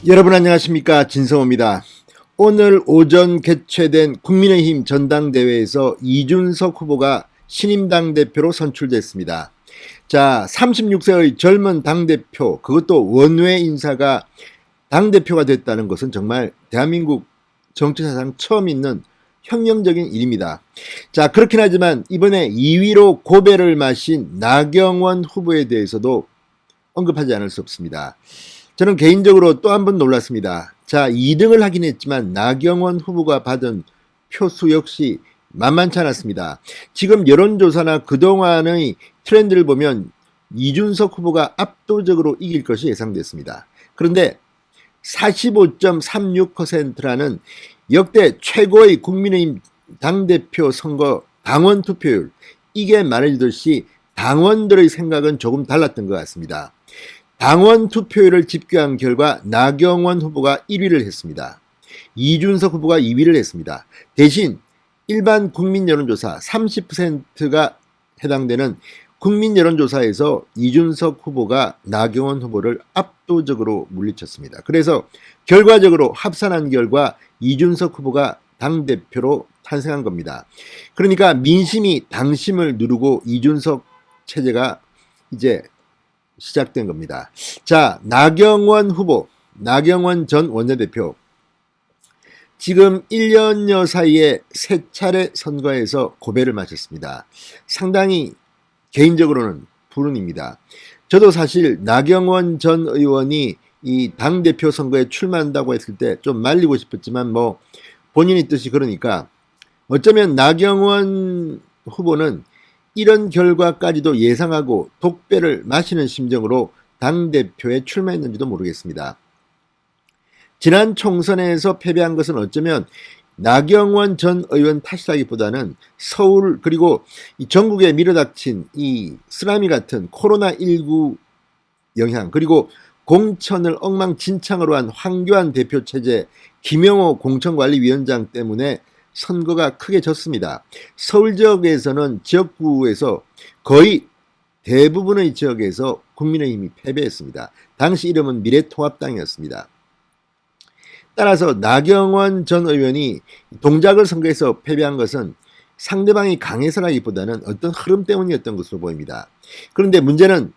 여러분 안녕하십니까, 진성호입니다. 오늘 오전 개최된 국민의힘 전당대회에서 이준석 후보가 신임 당대표로 선출됐습니다. 자, 36세의 젊은 당대표, 그것도 원외 인사가 당대표가 됐다는 것은 정말 대한민국 정치사상 처음 있는 혁명적인 일입니다. 자, 그렇긴 하지만 이번에 2위로 고배를 마신 나경원 후보에 대해서도 언급하지 않을 수 없습니다. 저는 개인적으로 또 한 번 놀랐습니다. 자, 2등을 하긴 했지만 나경원 후보가 받은 표수 역시 만만치 않았습니다. 지금 여론조사나 그동안의 트렌드를 보면 이준석 후보가 압도적으로 이길 것이 예상됐습니다. 그런데 45.36%라는 역대 최고의 국민의힘 당대표 선거 당원 투표율, 이게 말해주듯이 당원들의 생각은 조금 달랐던 것 같습니다. 당원 투표율을 집계한 결과 나경원 후보가 1위를 했습니다. 이준석 후보가 2위를 했습니다. 대신 일반 국민 여론조사 30%가 해당되는 국민 여론조사에서 이준석 후보가 나경원 후보를 압도적으로 물리쳤습니다. 그래서 결과적으로 합산한 결과 이준석 후보가 당대표로 탄생한 겁니다. 그러니까 민심이 당심을 누르고 이준석 체제가 이제 시작된 겁니다. 자, 나경원 후보, 나경원 전 원내대표, 지금 1년여 사이에 3차례 선거에서 고배를 마셨습니다. 상당히 개인적으로는 불운입니다. 저도 사실 나경원 전 의원이 이 당대표 선거에 출마한다고 했을 때 좀 말리고 싶었지만 뭐 본인의 뜻이 그러니까 어쩌면 나경원 후보는 이런 결과까지도 예상하고 독배를 마시는 심정으로 당대표에 출마했는지도 모르겠습니다. 지난 총선에서 패배한 것은 어쩌면 나경원 전 의원 탓이라기보다는 서울 그리고 이 전국에 밀어닥친 이 쓰나미 같은 코로나19 영향, 그리고 공천을 엉망진창으로 한 황교안 대표 체제, 김영호 공천관리위원장 때문에 선거가 크게 졌습니다. 서울 지역에서는 지역구에서 거의 대부분의 지역에서 국민의힘이 패배했습니다. 당시 이름은 미래통합당이었습니다. 따라서 나경원 전 의원이 동작을 선거에서 패배한 것은 상대방이 강해서라기보다는 어떤 흐름 때문이었던 것으로 보입니다. 그런데 문제는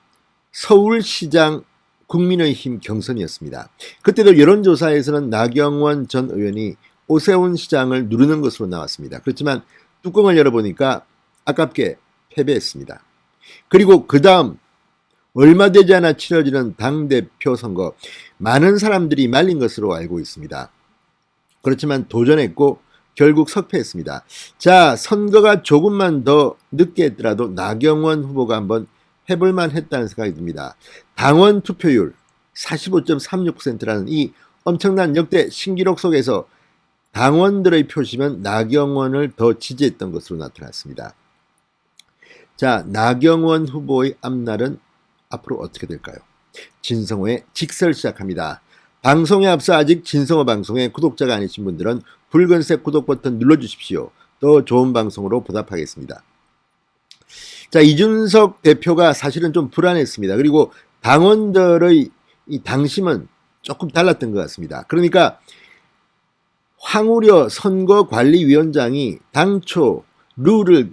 서울시장 국민의힘 경선이었습니다. 그때도 여론조사에서는 나경원 전 의원이 오세훈 시장을 누르는 것으로 나왔습니다. 그렇지만 뚜껑을 열어보니까 아깝게 패배했습니다. 그리고 그 다음 얼마 되지 않아 치러지는 당대표 선거, 많은 사람들이 말린 것으로 알고 있습니다. 그렇지만 도전했고 결국 석패했습니다. 자, 선거가 조금만 더 늦게 했더라도 나경원 후보가 한번 해볼만 했다는 생각이 듭니다. 당원 투표율 45.36%라는 이 엄청난 역대 신기록 속에서 당원들의 표심은 나경원을 더 지지했던 것으로 나타났습니다. 자, 나경원 후보의 앞날은 앞으로 어떻게 될까요? 진성호의 직설 시작합니다. 방송에 앞서 아직 진성호 방송에 구독자가 아니신 분들은 붉은색 구독 버튼 눌러주십시오. 더 좋은 방송으로 보답하겠습니다. 자, 이준석 대표가 사실은 좀 불안했습니다. 그리고 당원들의 이 당심은 조금 달랐던 것 같습니다. 그러니까 황우려 선거관리위원장이 당초 룰을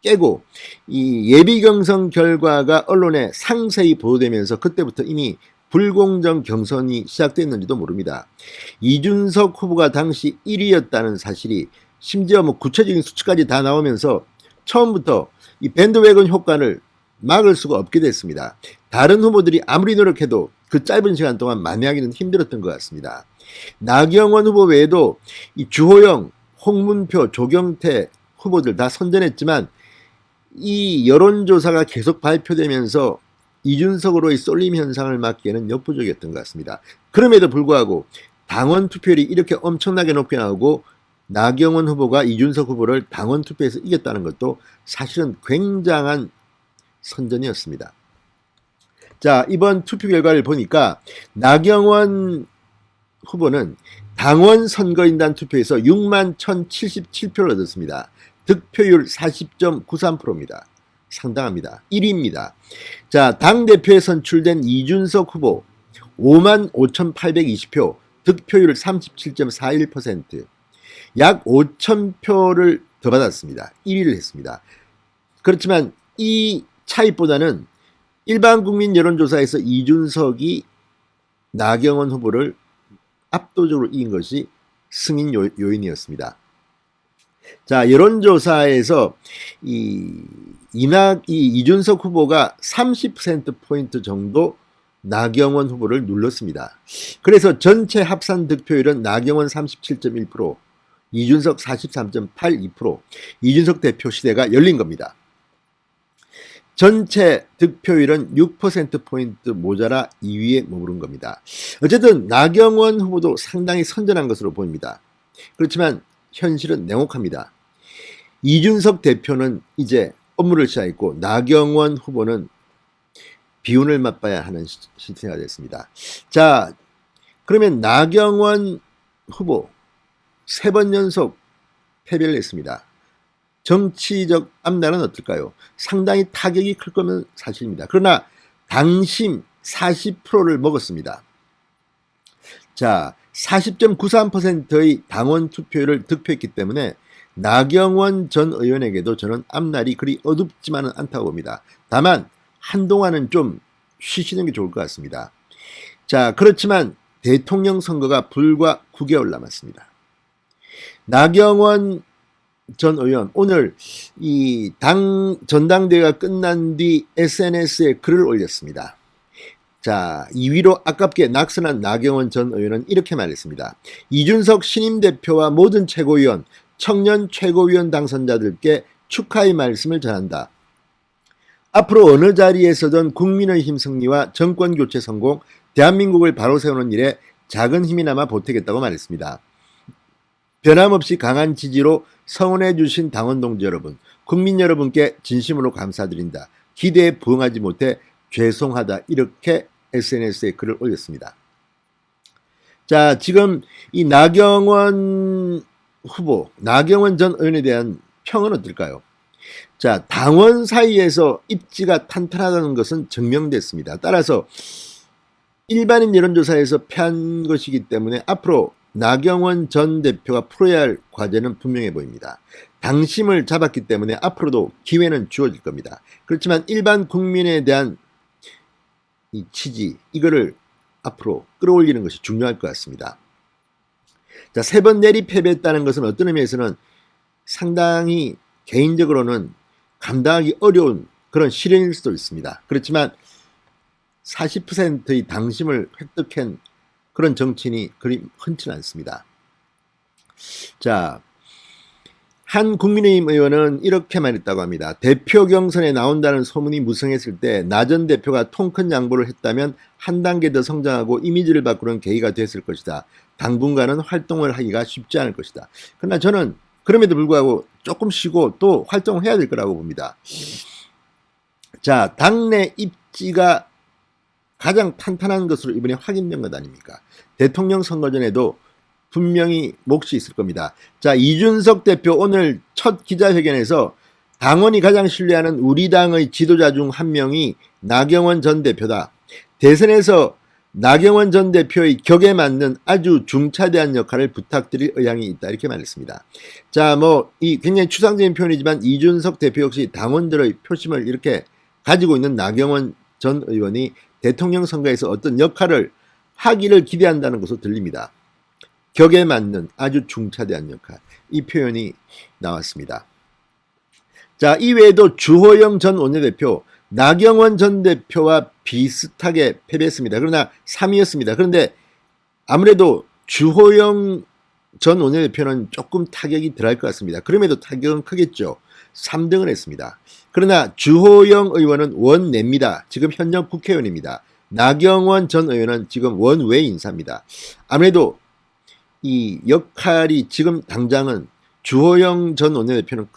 깨고 이 예비경선 결과가 언론에 상세히 보도되면서 그때부터 이미 불공정 경선이 시작됐는지도 모릅니다. 이준석 후보가 당시 1위였다는 사실이 심지어 뭐 구체적인 수치까지 다 나오면서 처음부터 이 밴드웨건 효과를 막을 수가 없게 됐습니다. 다른 후보들이 아무리 노력해도 그 짧은 시간 동안 만회하기는 힘들었던 것 같습니다. 나경원 후보 외에도 이 주호영, 홍문표, 조경태 후보들 다 선전했지만 이 여론조사가 계속 발표되면서 이준석으로의 쏠림 현상을 막기에는 역부족이었던 것 같습니다. 그럼에도 불구하고 당원 투표율이 이렇게 엄청나게 높게 나오고 나경원 후보가 이준석 후보를 당원 투표에서 이겼다는 것도 사실은 굉장한 선전이었습니다. 자, 이번 투표 결과를 보니까 나경원 후보는 당원 선거인단 투표에서 6만 1,077표를 얻었습니다. 득표율 40.93%입니다. 상당합니다. 1위입니다. 자, 당대표에 선출된 이준석 후보 55,820표, 득표율 37.41%, 약 5,000표를 더 받았습니다. 1위를 했습니다. 그렇지만 이 차이보다는 일반 국민 여론조사에서 이준석이 나경원 후보를 압도적으로 이긴 것이 승인 요인이었습니다. 자, 여론조사에서 이준석 후보가 30%포인트 정도 나경원 후보를 눌렀습니다. 그래서 전체 합산 득표율은 나경원 37.1%, 이준석 43.82%, 이준석 대표 시대가 열린 겁니다. 전체 득표율은 6%포인트 모자라 2위에 머무른 겁니다. 어쨌든 나경원 후보도 상당히 선전한 것으로 보입니다. 그렇지만 현실은 냉혹합니다. 이준석 대표는 이제 업무를 시작했고 나경원 후보는 비운을 맛봐야 하는 시대가 됐습니다. 자, 그러면 나경원 후보 3번 연속 패배를 했습니다. 정치적 앞날은 어떨까요? 상당히 타격이 클 거면 사실입니다. 그러나 당심 40%를 먹었습니다. 자, 40.93%의 당원 투표율을 득표했기 때문에 나경원 전 의원에게도 저는 앞날이 그리 어둡지만은 않다고 봅니다. 다만 한동안은 좀 쉬시는 게 좋을 것 같습니다. 자, 그렇지만 대통령 선거가 불과 9개월 남았습니다. 나경원 전 의원 오늘 이 전당대회가 끝난 뒤 SNS에 글을 올렸습니다. 자, 2위로 아깝게 낙선한 나경원 전 의원은 이렇게 말했습니다. 이준석 신임 대표와 모든 최고위원, 청년 최고위원 당선자들께 축하의 말씀을 전한다. 앞으로 어느 자리에서든 국민의힘 승리와 정권교체 성공, 대한민국을 바로 세우는 일에 작은 힘이나마 보태겠다고 말했습니다. 변함없이 강한 지지로 성원해 주신 당원 동지 여러분, 국민 여러분께 진심으로 감사드린다. 기대에 부응하지 못해 죄송하다. 이렇게 SNS에 글을 올렸습니다. 자, 지금 이 나경원 후보, 나경원 전 의원에 대한 평은 어떨까요? 자, 당원 사이에서 입지가 탄탄하다는 것은 증명됐습니다. 따라서 일반인 여론조사에서 패한 것이기 때문에 앞으로 나경원 전 대표가 풀어야 할 과제는 분명해 보입니다. 당심을 잡았기 때문에 앞으로도 기회는 주어질 겁니다. 그렇지만 일반 국민에 대한 이 지지, 이거를 앞으로 끌어올리는 것이 중요할 것 같습니다. 자, 3번 내리 패배했다는 것은 어떤 의미에서는 상당히 개인적으로는 감당하기 어려운 그런 시련일 수도 있습니다. 그렇지만 40%의 당심을 획득한 그런 정치인이 그리 흔치는 않습니다. 자, 한 국민의힘 의원은 이렇게 말했다고 합니다. 대표 경선에 나온다는 소문이 무성했을 때 나 전 대표가 통 큰 양보를 했다면 한 단계 더 성장하고 이미지를 바꾸는 계기가 됐을 것이다. 당분간은 활동을 하기가 쉽지 않을 것이다. 그러나 저는 그럼에도 불구하고 조금 쉬고 또 활동을 해야 될 거라고 봅니다. 자, 당내 입지가 가장 탄탄한 것으로 이번에 확인된 것 아닙니까? 대통령 선거 전에도 분명히 몫이 있을 겁니다. 자, 이준석 대표 오늘 첫 기자회견에서 당원이 가장 신뢰하는 우리 당의 지도자 중 한 명이 나경원 전 대표다. 대선에서 나경원 전 대표의 격에 맞는 아주 중차대한 역할을 부탁드릴 의향이 있다. 이렇게 말했습니다. 자, 이 굉장히 추상적인 표현이지만 이준석 대표 역시 당원들의 표심을 이렇게 가지고 있는 나경원 전 의원이 대통령 선거에서 어떤 역할을 하기를 기대한다는 것으로 들립니다. 격에 맞는 아주 중차대한 역할, 이 표현이 나왔습니다. 자, 이외에도 주호영 전 원내대표, 나경원 전 대표와 비슷하게 패배했습니다. 그러나 3위였습니다. 그런데 아무래도 주호영 전 원내대표는 조금 타격이 덜할 것 같습니다. 그럼에도 타격은 크겠죠. 3등을 했습니다. 그러나 주호영 의원은 원내입니다. 지금 현역 국회의원입니다. 나경원 전 의원은 지금 원외 인사입니다. 아무래도 이 역할이 지금 당장은 주호영 전 원내대표는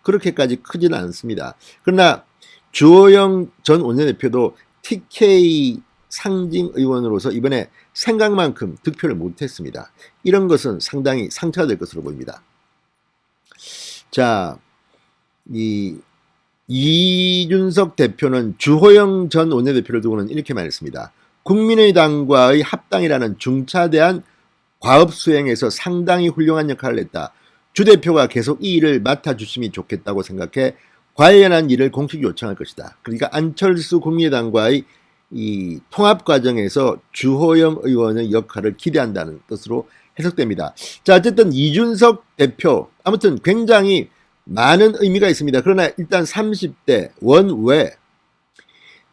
그렇게까지 크지는 않습니다. 그러나 주호영 전 원내대표도 TK 상징 의원으로서 이번에 생각만큼 득표를 못했습니다. 이런 것은 상당히 상처가 될 것으로 보입니다. 자, 이준석 대표는 주호영 전 원내대표를 두고는 이렇게 말했습니다. 국민의당과의 합당이라는 중차대한 과업 수행에서 상당히 훌륭한 역할을 했다. 주 대표가 계속 이 일을 맡아주시면 좋겠다고 생각해 관련한 일을 공식 요청할 것이다. 그러니까 안철수 국민의당과의 이 통합 과정에서 주호영 의원의 역할을 기대한다는 뜻으로 해석됩니다. 자, 어쨌든 이준석 대표 아무튼 굉장히 많은 의미가 있습니다. 그러나 일단 30대 원외,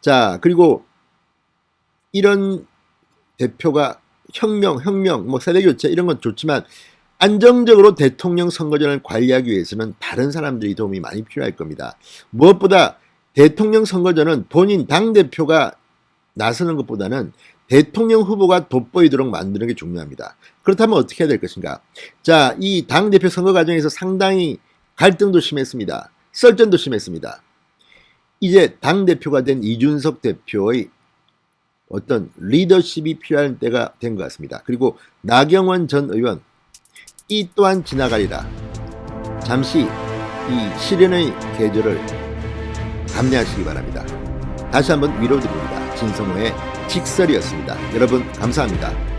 자, 그리고 이런 대표가 혁명, 뭐 세대교체 이런 건 좋지만 안정적으로 대통령 선거전을 관리하기 위해서는 다른 사람들이 도움이 많이 필요할 겁니다. 무엇보다 대통령 선거전은 본인 당대표가 나서는 것보다는 대통령 후보가 돋보이도록 만드는 게 중요합니다. 그렇다면 어떻게 해야 될 것인가? 자, 이 당대표 선거 과정에서 상당히 갈등도 심했습니다. 썰전도 심했습니다. 이제 당대표가 된 이준석 대표의 어떤 리더십이 필요한 때가 된 것 같습니다. 그리고 나경원 전 의원, 이 또한 지나가리라. 잠시 이 시련의 계절을 감내하시기 바랍니다. 다시 한번 위로드립니다. 진성호의 직설이었습니다. 여러분 감사합니다.